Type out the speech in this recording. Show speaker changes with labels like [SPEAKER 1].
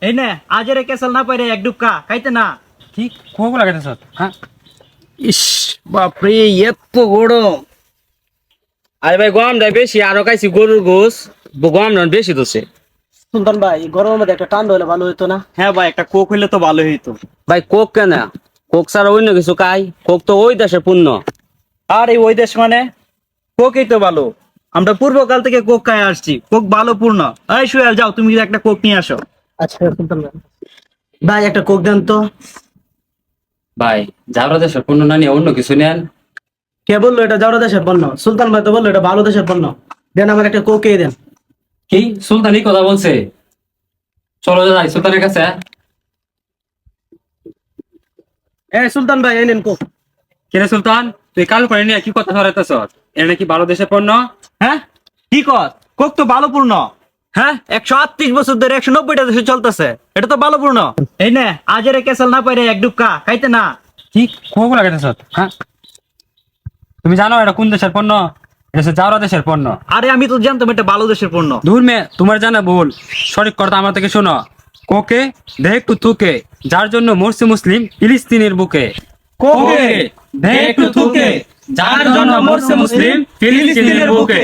[SPEAKER 1] এই নে আজের কেসাল না পাইরে এক ডুবকা খাইতে না।
[SPEAKER 2] কি কোক লাগাইতেছ? হ্যাঁ
[SPEAKER 3] ইস বাপরে এত গরম। আরে ভাই গরমটা বেশি, আরো খাইছি গরুর গোস, গরম বেশি দোষে।
[SPEAKER 4] সুলতান ভাই গরমের মধ্যে একটা ঠান্ডা হলে ভালো হতো না?
[SPEAKER 1] হ্যাঁ ভাই, একটা কোক হইলে তো ভালো হইতো।
[SPEAKER 3] ভাই কোক কেন? কোক ছাড়া অন্য কিছু খাই? কোক তো ওই দেশের পণ্য।
[SPEAKER 1] আর এই ওই দেশ মানে কোকই তো ভালো। আমরা পূর্বকাল থেকে কোক খাই আসছি, কোক ভালো পূর্ণ। এই সুয়েল যাও, তুমি একটা কোক নিয়ে আসো।
[SPEAKER 4] আচ্ছা সুলতান ভাই, ভাই একটা কোক দেন তো।
[SPEAKER 2] ভাই যারা দেশের পণ্য না নিয়ে অন্য কিছু নেন।
[SPEAKER 4] কে বললো এটা জাউরা দেশের পণ্য? সুলতান ভাই তো বললো এটা ভালো দেশের পণ্য। দেন আমার একটা কোক দেন।
[SPEAKER 2] কি সুলতান এই কথা বলছে? চলো যাই সুলতানের কাছে।
[SPEAKER 4] সুলতান ভাই এই নেন কোক।
[SPEAKER 2] কিরে সুলতান, তুই কাল করে নিয়ে কি কথা ধরাইতেছ? এটা নাকি ভালো দেশের পণ্য?
[SPEAKER 1] হ্যাঁ কি কর? কোক তো ভালো পূর্ণ। হ্যাঁ 138 বছর ধরে 190টা দেশে চলতেছে, এটা তো ভালো পূর্ণ। এই নে আজের কেসাল না পাইরে এক ডুবকা খাইতে না।
[SPEAKER 2] কি কোক লাগাইতেছ? হ্যাঁ তুমি জানো এটা কোন দেশের পণ্য? এটা হচ্ছে জাউরা দেশের পণ্য।
[SPEAKER 1] আরে আমি তো জানতাম এটা ভালো দেশের পণ্য।
[SPEAKER 2] দূর মে তোমার জানা ভুল। সঠিক কথা আমার থেকে শোনো। কোকে দেখ একটু থুকে, যার জন্য মরছে মুসলিম ফিলিস্তিনের বুকে।
[SPEAKER 1] কোকে
[SPEAKER 2] দেখ একটু থুকে, যার জন্য মরছে মুসলিম ফিলিস্তিনের বুকে।